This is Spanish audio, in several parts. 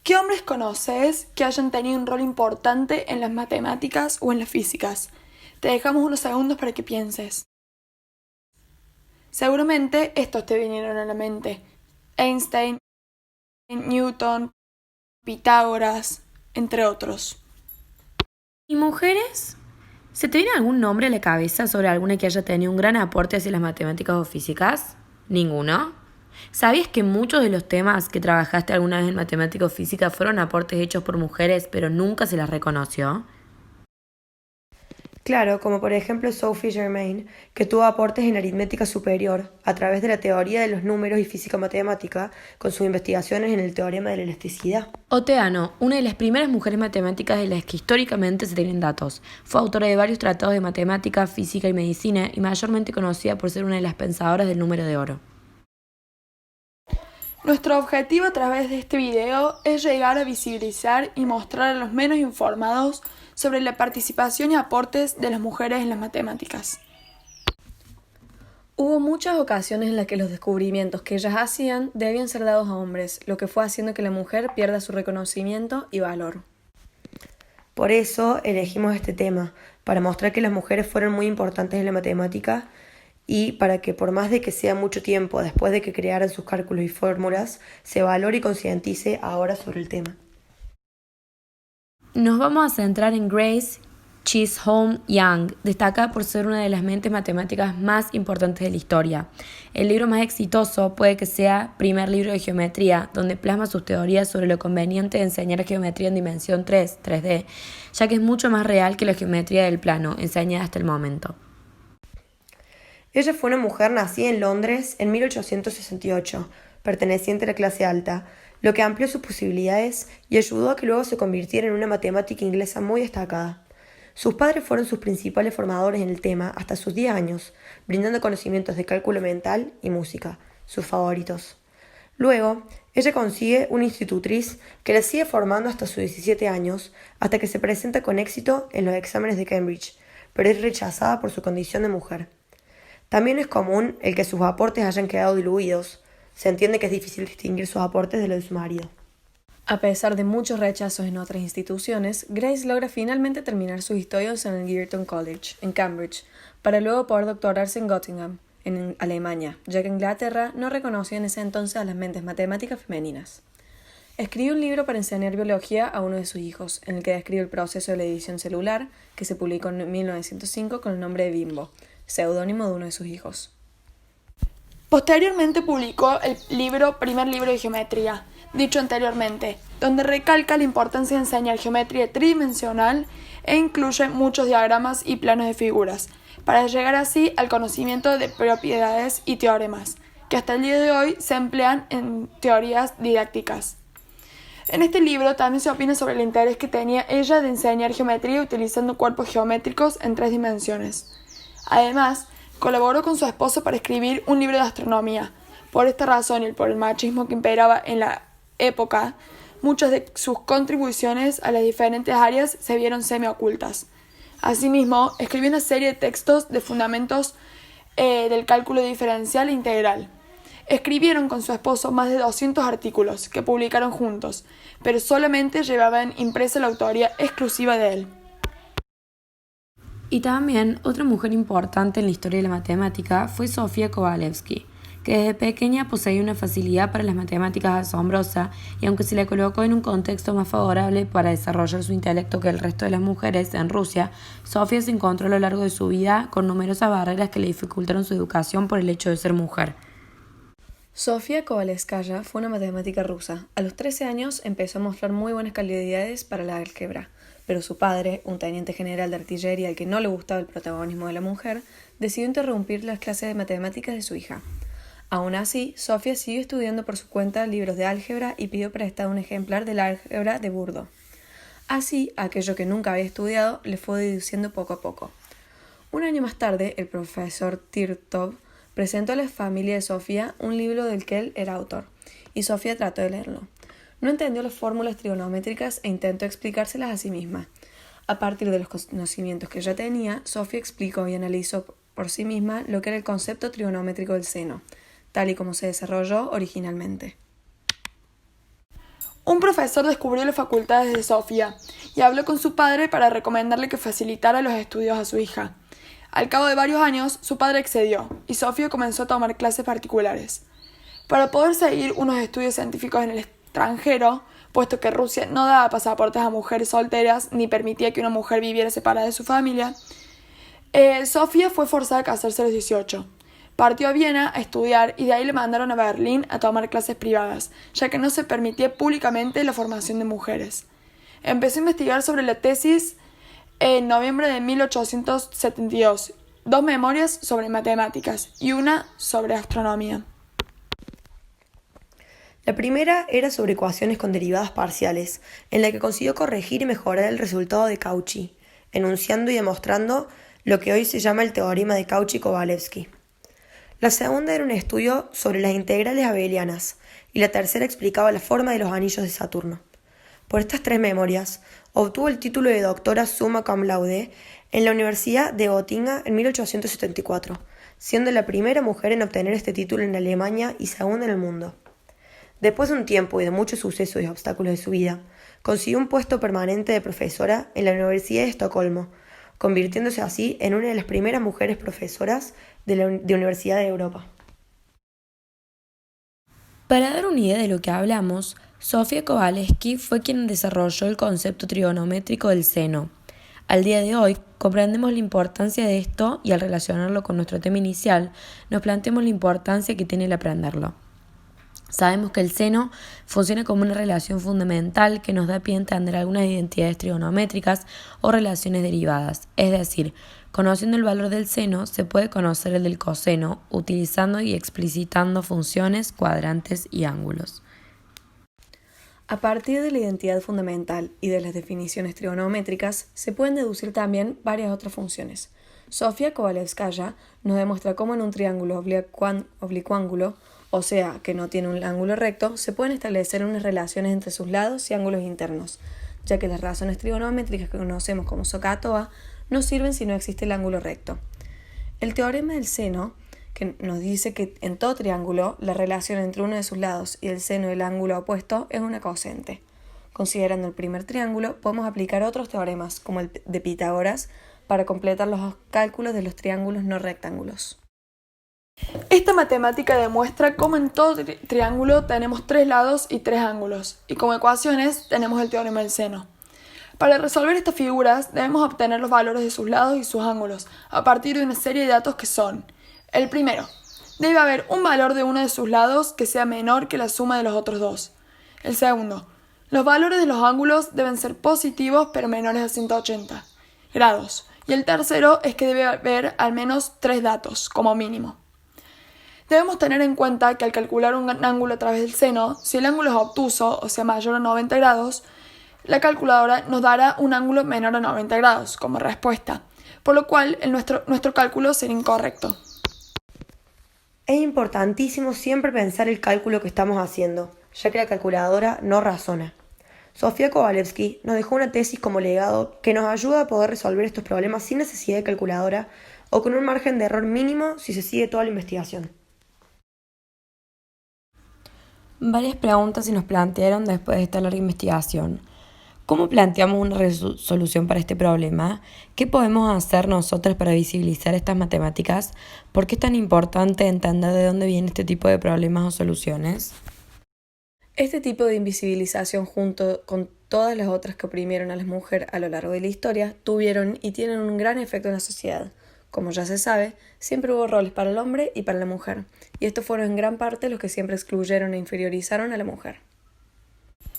¿Qué hombres conoces que hayan tenido un rol importante en las matemáticas o en las físicas? Te dejamos unos segundos para que pienses. Seguramente estos te vinieron a la mente: Einstein, Newton, Pitágoras, entre otros. ¿Y mujeres? ¿Se te viene algún nombre a la cabeza sobre alguna que haya tenido un gran aporte hacia las matemáticas o físicas? ¿Ninguno? ¿Sabías que muchos de los temas que trabajaste alguna vez en matemática o física fueron aportes hechos por mujeres, pero nunca se las reconoció? Claro, como por ejemplo Sophie Germain, que tuvo aportes en aritmética superior a través de la teoría de los números y física matemática, con sus investigaciones en el teorema de la elasticidad. O Teano, una de las primeras mujeres matemáticas de las que históricamente se tienen datos. Fue autora de varios tratados de matemática, física y medicina y mayormente conocida por ser una de las pensadoras del número de oro. Nuestro objetivo a través de este video es llegar a visibilizar y mostrar a los menos informados sobre la participación y aportes de las mujeres en las matemáticas. Hubo muchas ocasiones en las que los descubrimientos que ellas hacían debían ser dados a hombres, lo que fue haciendo que la mujer pierda su reconocimiento y valor. Por eso elegimos este tema, para mostrar que las mujeres fueron muy importantes en la matemática y para que por más de que sea mucho tiempo después de que crearan sus cálculos y fórmulas, se valore y concientice ahora sobre el tema. Nos vamos a centrar en Grace Chisholm Young, destaca por ser una de las mentes matemáticas más importantes de la historia. El libro más exitoso puede que sea Primer libro de geometría, donde plasma sus teorías sobre lo conveniente de enseñar geometría en dimensión 3, 3D, ya que es mucho más real que la geometría del plano, enseñada hasta el momento. Ella fue una mujer nacida en Londres en 1868, perteneciente a la clase alta, lo que amplió sus posibilidades y ayudó a que luego se convirtiera en una matemática inglesa muy destacada. Sus padres fueron sus principales formadores en el tema hasta sus 10 años, brindando conocimientos de cálculo mental y música, sus favoritos. Luego, ella consigue una institutriz que la sigue formando hasta sus 17 años, hasta que se presenta con éxito en los exámenes de Cambridge, pero es rechazada por su condición de mujer. También es común el que sus aportes hayan quedado diluidos. Se entiende que es difícil distinguir sus aportes de los de su marido. A pesar de muchos rechazos en otras instituciones, Grace logra finalmente terminar sus estudios en el Girton College, en Cambridge, para luego poder doctorarse en Göttingen, en Alemania, ya que Inglaterra no reconocía en ese entonces a las mentes matemáticas femeninas. Escribió un libro para enseñar biología a uno de sus hijos, en el que describe el proceso de la edición celular, que se publicó en 1905 con el nombre de Bimbo, seudónimo de uno de sus hijos. Posteriormente publicó el libro Primer libro de geometría, dicho anteriormente, donde recalca la importancia de enseñar geometría tridimensional e incluye muchos diagramas y planos de figuras, para llegar así al conocimiento de propiedades y teoremas, que hasta el día de hoy se emplean en teorías didácticas. En este libro también se opina sobre el interés que tenía ella de enseñar geometría utilizando cuerpos geométricos en 3 dimensiones. Además, colaboró con su esposo para escribir un libro de astronomía. Por esta razón y por el machismo que imperaba en la época, muchas de sus contribuciones a las diferentes áreas se vieron semiocultas. Asimismo, escribió una serie de textos de fundamentos del cálculo diferencial e integral. Escribieron con su esposo más de 200 artículos que publicaron juntos, pero solamente llevaban impresa la autoría exclusiva de él. Y también otra mujer importante en la historia de la matemática fue Sofía Kovalevsky, que desde pequeña poseía una facilidad para las matemáticas asombrosa y aunque se le colocó en un contexto más favorable para desarrollar su intelecto que el resto de las mujeres en Rusia, Sofía se encontró a lo largo de su vida con numerosas barreras que le dificultaron su educación por el hecho de ser mujer. Sofía Kovalevskaya fue una matemática rusa. A los 13 años empezó a mostrar muy buenas calidades para la álgebra, pero su padre, un teniente general de artillería al que no le gustaba el protagonismo de la mujer, decidió interrumpir las clases de matemáticas de su hija. Aún así, Sofía siguió estudiando por su cuenta libros de álgebra y pidió prestado un ejemplar del álgebra de Burdo. Así, aquello que nunca había estudiado le fue deduciendo poco a poco. Un año más tarde, el profesor Tirtov presentó a la familia de Sofía un libro del que él era autor, y Sofía trató de leerlo. No entendió las fórmulas trigonométricas e intentó explicárselas a sí misma. A partir de los conocimientos que ya tenía, Sofía explicó y analizó por sí misma lo que era el concepto trigonométrico del seno, tal y como se desarrolló originalmente. Un profesor descubrió las facultades de Sofía y habló con su padre para recomendarle que facilitara los estudios a su hija. Al cabo de varios años, su padre accedió y Sofía comenzó a tomar clases particulares. Para poder seguir unos estudios científicos en el extranjero, puesto que Rusia no daba pasaportes a mujeres solteras ni permitía que una mujer viviera separada de su familia, Sofía fue forzada a casarse a los 18. Partió a Viena a estudiar y de ahí le mandaron a Berlín a tomar clases privadas, ya que no se permitía públicamente la formación de mujeres. Empezó a investigar sobre la tesis en noviembre de 1872, 2 memorias sobre matemáticas y una sobre astronomía. La primera era sobre ecuaciones con derivadas parciales, en la que consiguió corregir y mejorar el resultado de Cauchy, enunciando y demostrando lo que hoy se llama el teorema de Cauchy-Kovalevsky. La segunda era un estudio sobre las integrales abelianas, y la tercera explicaba la forma de los anillos de Saturno. Por estas 3 memorias, obtuvo el título de doctora summa cum laude en la Universidad de Gotinga en 1874, siendo la primera mujer en obtener este título en Alemania y segunda en el mundo. Después de un tiempo y de muchos sucesos y obstáculos de su vida, consiguió un puesto permanente de profesora en la Universidad de Estocolmo, convirtiéndose así en una de las primeras mujeres profesoras de Universidad de Europa. Para dar una idea de lo que hablamos, Sofía Kovalevsky fue quien desarrolló el concepto trigonométrico del seno. Al día de hoy, comprendemos la importancia de esto y al relacionarlo con nuestro tema inicial, nos planteamos la importancia que tiene el aprenderlo. Sabemos que el seno funciona como una relación fundamental que nos da pie a entender algunas identidades trigonométricas o relaciones derivadas. Es decir, conociendo el valor del seno, se puede conocer el del coseno, utilizando y explicitando funciones, cuadrantes y ángulos. A partir de la identidad fundamental y de las definiciones trigonométricas, se pueden deducir también varias otras funciones. Sofía Kovalevskaya nos demuestra cómo en un triángulo oblicuángulo, o sea, que no tiene un ángulo recto, se pueden establecer unas relaciones entre sus lados y ángulos internos, ya que las razones trigonométricas que conocemos como SOHCAHTOA no sirven si no existe el ángulo recto. El teorema del seno, que nos dice que en todo triángulo la relación entre uno de sus lados y el seno del ángulo opuesto es una cosente. Considerando el primer triángulo, podemos aplicar otros teoremas, como el de Pitágoras, para completar los cálculos de los triángulos no rectángulos. Esta matemática demuestra cómo en todo triángulo tenemos 3 lados y 3 ángulos, y como ecuaciones tenemos el teorema del seno. Para resolver estas figuras debemos obtener los valores de sus lados y sus ángulos a partir de una serie de datos que son: el primero, debe haber un valor de uno de sus lados que sea menor que la suma de los otros dos. El segundo, los valores de los ángulos deben ser positivos pero menores a 180 grados. Y el tercero es que debe haber al menos 3 datos, como mínimo. Debemos tener en cuenta que al calcular un ángulo a través del seno, si el ángulo es obtuso, o sea mayor a 90 grados, la calculadora nos dará un ángulo menor a 90 grados como respuesta, por lo cual nuestro cálculo será incorrecto. Es importantísimo siempre pensar el cálculo que estamos haciendo, ya que la calculadora no razona. Sofía Kovalevsky nos dejó una tesis como legado que nos ayuda a poder resolver estos problemas sin necesidad de calculadora o con un margen de error mínimo si se sigue toda la investigación. Varias preguntas se nos plantearon después de esta larga investigación. ¿Cómo planteamos una solución para este problema? ¿Qué podemos hacer nosotros para visibilizar estas matemáticas? ¿Por qué es tan importante entender de dónde viene este tipo de problemas o soluciones? Este tipo de invisibilización, junto con todas las otras que oprimieron a las mujeres a lo largo de la historia, tuvieron y tienen un gran efecto en la sociedad. Como ya se sabe, siempre hubo roles para el hombre y para la mujer, y estos fueron en gran parte los que siempre excluyeron e inferiorizaron a la mujer.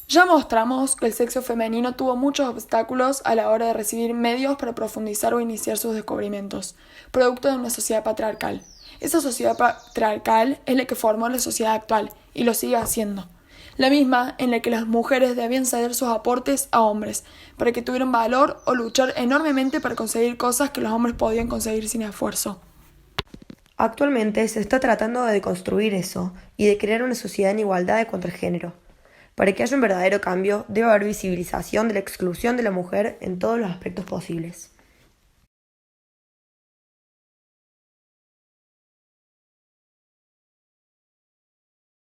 Ya mostramos que el sexo femenino tuvo muchos obstáculos a la hora de recibir medios para profundizar o iniciar sus descubrimientos, producto de una sociedad patriarcal. Esa sociedad patriarcal es la que formó la sociedad actual, y lo sigue haciendo. La misma en la que las mujeres debían ceder sus aportes a hombres, para que tuvieran valor o luchar enormemente para conseguir cosas que los hombres podían conseguir sin esfuerzo. Actualmente se está tratando de deconstruir eso y de crear una sociedad en igualdad de cuanto al género. Para que haya un verdadero cambio, debe haber visibilización de la exclusión de la mujer en todos los aspectos posibles.